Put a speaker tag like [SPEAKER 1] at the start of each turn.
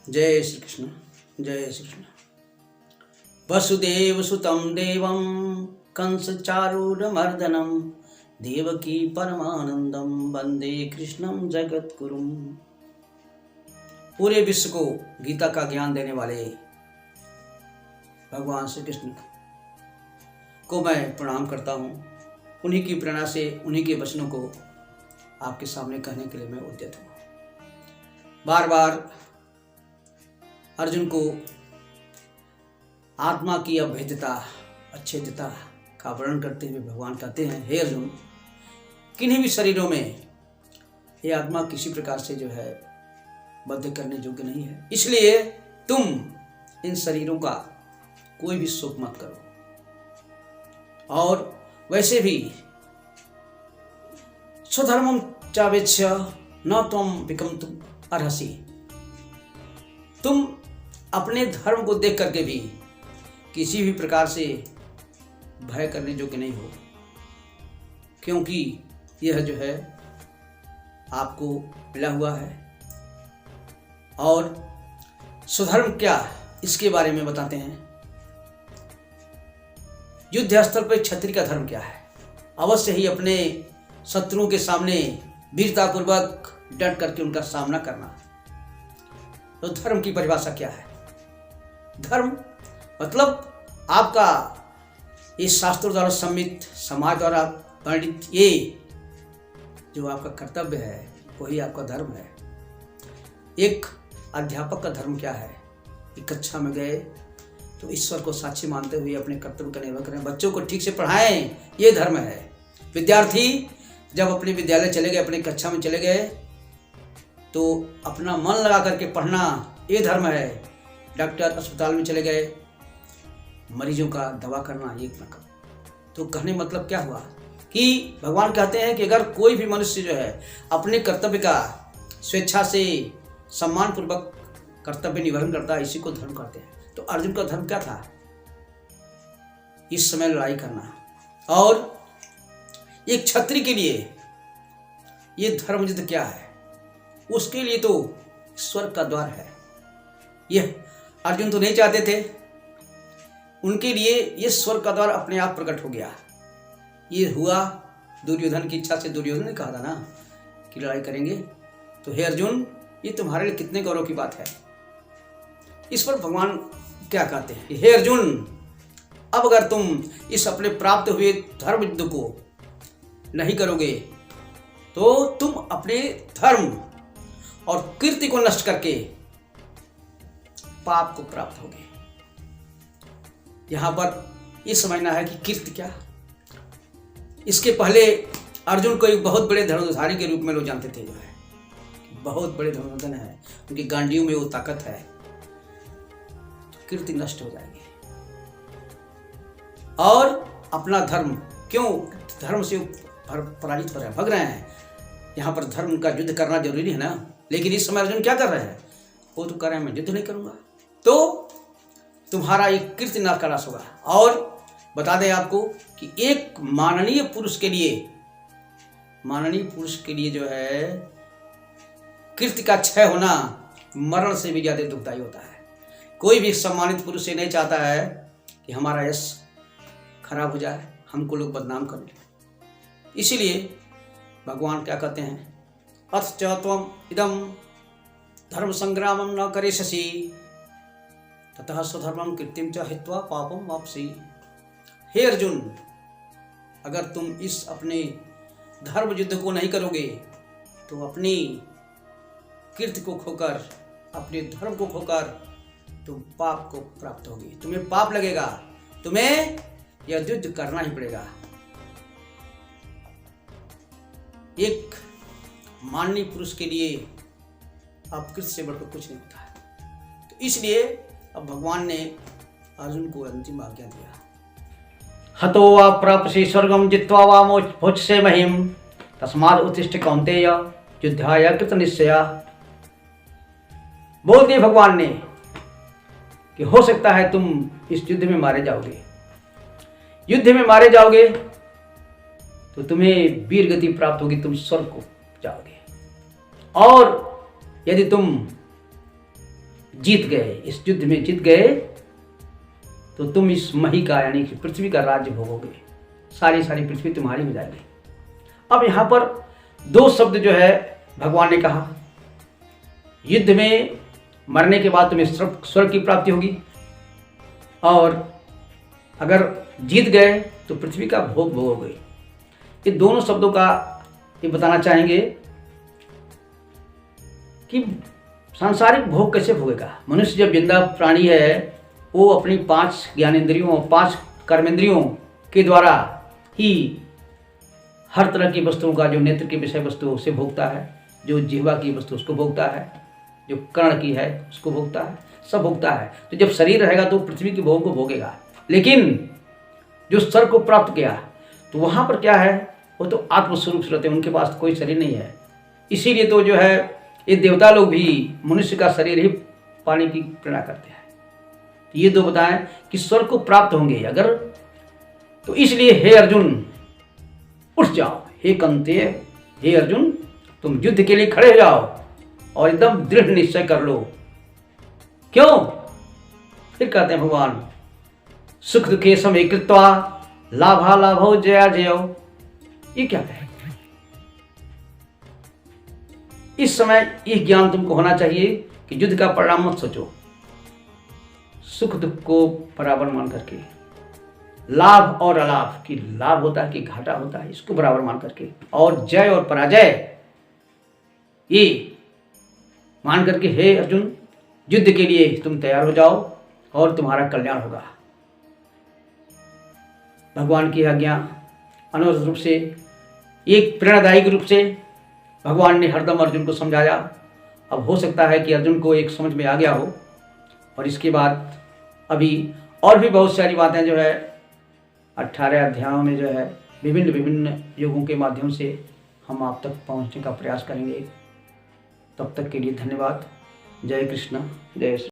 [SPEAKER 1] जय श्री कृष्ण। जय श्री कृष्ण। वसुदेव सुतं देवं कंस चारूरमर्दनं देवकी परमानंदम वंदे कृष्णं जगद्गुरुम। पूरे विश्व को गीता का ज्ञान देने वाले भगवान श्री कृष्ण को मैं प्रणाम करता हूँ। उन्हीं की प्रेरणा से उन्हीं के वचनों को आपके सामने कहने के लिए मैं उद्यत हूँ। बार बार अर्जुन को आत्मा की अभेद्यता अच्छेद्यता का वर्णन करते हुए भगवान कहते हैं, हे अर्जुन, किन्हीं भी शरीरों में ये आत्मा किसी प्रकार से जो है बद्ध करने योग्य नहीं है, इसलिए तुम इन शरीरों का कोई भी शोक मत करो। और वैसे भी स्वधर्मम चावेच्य न त्वम विकम्तुम अर्हसि, तुम अपने धर्म को देख करके भी किसी भी प्रकार से भय करने योग्य नहीं हो, क्योंकि यह जो है आपको मिला हुआ है। और स्वधर्म क्या, इसके बारे में बताते हैं। युद्ध स्थल पर क्षत्रिय का धर्म क्या है? अवश्य ही अपने शत्रुओं के सामने वीरतापूर्वक डट करके उनका सामना करना। तो धर्म की परिभाषा क्या है? धर्म मतलब आपका इस शास्त्रों द्वारा सम्मित, समाज द्वारा वर्णित ये जो आपका कर्तव्य है वही आपका धर्म है। एक अध्यापक का धर्म क्या है? एक कक्षा में गए तो ईश्वर को साक्षी मानते हुए अपने कर्तव्य का निर्वहन करें, बच्चों को ठीक से पढ़ाएं, ये धर्म है। विद्यार्थी जब अपने विद्यालय चले गए, अपनी कक्षा में चले गए, तो अपना मन लगा करके पढ़ना ये धर्म है। डॉक्टर अस्पताल में चले गए, मरीजों का दवा करना ये न करो। तो कहने मतलब क्या हुआ कि भगवान कहते हैं कि अगर कोई भी मनुष्य जो है अपने कर्तव्य का स्वेच्छा से सम्मान पूर्वक कर्तव्य निर्वहन करता है, इसी को धर्म कहते हैं। तो अर्जुन का धर्म क्या था? इस समय लड़ाई करना। और एक क्षत्रिय के लिए ये धर्म युद्ध क्या है? उसके लिए तो स्वर्ग का द्वार है। यह अर्जुन तो नहीं चाहते थे, उनके लिए यह स्वर्ग का द्वार अपने आप प्रकट हो गया। ये हुआ दुर्योधन की इच्छा से। दुर्योधन ने कहा था ना कि लड़ाई करेंगे। तो हे अर्जुन, ये तुम्हारे लिए कितने गौरव की बात है। इस पर भगवान क्या कहते हैं? हे अर्जुन, अब अगर तुम इस अपने प्राप्त हुए धर्म युद्ध को नहीं करोगे तो तुम अपने धर्म और कीर्ति को नष्ट करके पाप को प्राप्त होगे। यहां पर यह समझना है कि कीर्ति क्या। इसके पहले अर्जुन को एक बहुत बड़े धनुर्धारी के रूप में लोग जानते थे, जो है बहुत बड़े धनुर्धर है, उनकी गांडियों में वो ताकत है। तो कीर्ति नष्ट हो जाएगी। और अपना धर्म, क्यों धर्म से पराजित हो रहे हैं, भग रहे हैं। यहाँ पर धर्म का युद्ध करना जरूरी है ना, लेकिन इस समय अर्जुन क्या कर रहे हैं? वो तो कर रहे हैं मैं युद्ध नहीं करूंगा, तो तुम्हारा एक कीर्ति नाश का नाश होगा। और बता दें आपको कि एक माननीय पुरुष के लिए जो है कीर्ति का क्षय होना मरण से भी ज्यादा दुखदायी होता है। कोई भी सम्मानित पुरुष ये नहीं चाहता है कि हमारा यश खराब हो जाए, हमको लोग बदनाम करें। इसीलिए भगवान क्या कहते हैं? अथ च त्वम इदम धर्म संग्रामम न करिष्यसि ततः स्वधर्मम कीर्तिम च हित्वा पापम वापसी। हे अर्जुन, अगर तुम इस अपने धर्म युद्ध को नहीं करोगे तो अपनी कीर्ति को खोकर, अपने धर्म को खोकर तुम पाप को प्राप्त होगी। तुम्हें पाप लगेगा, तुम्हें यह युद्ध करना ही पड़ेगा। एक माननीय पुरुष के लिए अपकृत से बढ़कर कुछ नहीं होता है। तो इसलिए अब भगवान ने अर्जुन को अंतिम आज्ञा दिया। हतो वा प्राप्सि स्वर्गम जित्वा वा मोक्षसे महिम तस्माद् उत्तिष्ठ कौन्तेय युद्धाय कृत निश्चया। बोल दिए भगवान ने कि हो सकता है तुम इस युद्ध में मारे जाओगे। युद्ध में मारे जाओगे तो तुम्हें वीर गति प्राप्त होगी, तुम स्वर्ग को जाओगे। और यदि तुम जीत गए, इस युद्ध में जीत गए, तो तुम इस मही का यानी कि पृथ्वी का राज्य भोगोगे, सारी पृथ्वी तुम्हारी हो जाएगी। अब यहाँ पर दो शब्द जो है भगवान ने कहा, युद्ध में मरने के बाद तुम्हें स्वर्ग की प्राप्ति होगी, और अगर जीत गए तो पृथ्वी का भोग भोगोगे। ये दोनों शब्दों का ये बताना चाहेंगे कि सांसारिक भोग कैसे भोगेगा। मनुष्य जब जिंदा प्राणी है, वो अपनी 5 ज्ञानेंद्रियों, 5 कर्मेंद्रियों के द्वारा ही हर तरह की वस्तुओं का, जो नेत्र की विषय वस्तु उसे भोगता है, जो जिह्वा की वस्तु उसको भोगता है, जो कर्ण की है उसको भोगता है, सब भोगता है। तो जब शरीर रहेगा तो पृथ्वी के भोग को भोगेगा। लेकिन जो स्वर्ग को प्राप्त किया तो वहाँ पर क्या है, वो तो आत्मस्वरूप से रहते हैं, उनके पास कोई शरीर नहीं है। इसीलिए तो जो है ये देवता लोग भी मनुष्य का शरीर ही पाने की प्रेरणा करते हैं। तो ये दो बताएं कि स्वर्ग को प्राप्त होंगे अगर, तो इसलिए हे अर्जुन उठ जाओ, हे कंते, हे अर्जुन तुम युद्ध के लिए खड़े हो जाओ और एकदम दृढ़ निश्चय कर लो। क्यों? फिर कहते हैं भगवान, सुख दुखे समय कृत्वा लाभा लाभो जया जयो। ये क्या है? इस समय यह ज्ञान तुमको होना चाहिए कि युद्ध का परिणाम मत सोचो, सुख दुख को बराबर मान करके, लाभ और अलाभ की लाभ होता है कि घाटा होता है इसको बराबर मान करके, और जय और पराजय ये मान करके हे अर्जुन युद्ध के लिए तुम तैयार हो जाओ और तुम्हारा कल्याण होगा। भगवान की आज्ञा अनवरत रूप से, एक प्रेरणादायी रूप से भगवान ने हरदम अर्जुन को समझाया। अब हो सकता है कि अर्जुन को एक समझ में आ गया हो, और इसके बाद अभी और भी बहुत सारी बातें जो है 18 अध्यायों में जो है विभिन्न युगों के माध्यम से हम आप तक पहुंचने का प्रयास करेंगे। तब तक के लिए धन्यवाद। जय कृष्ण, जय श्री।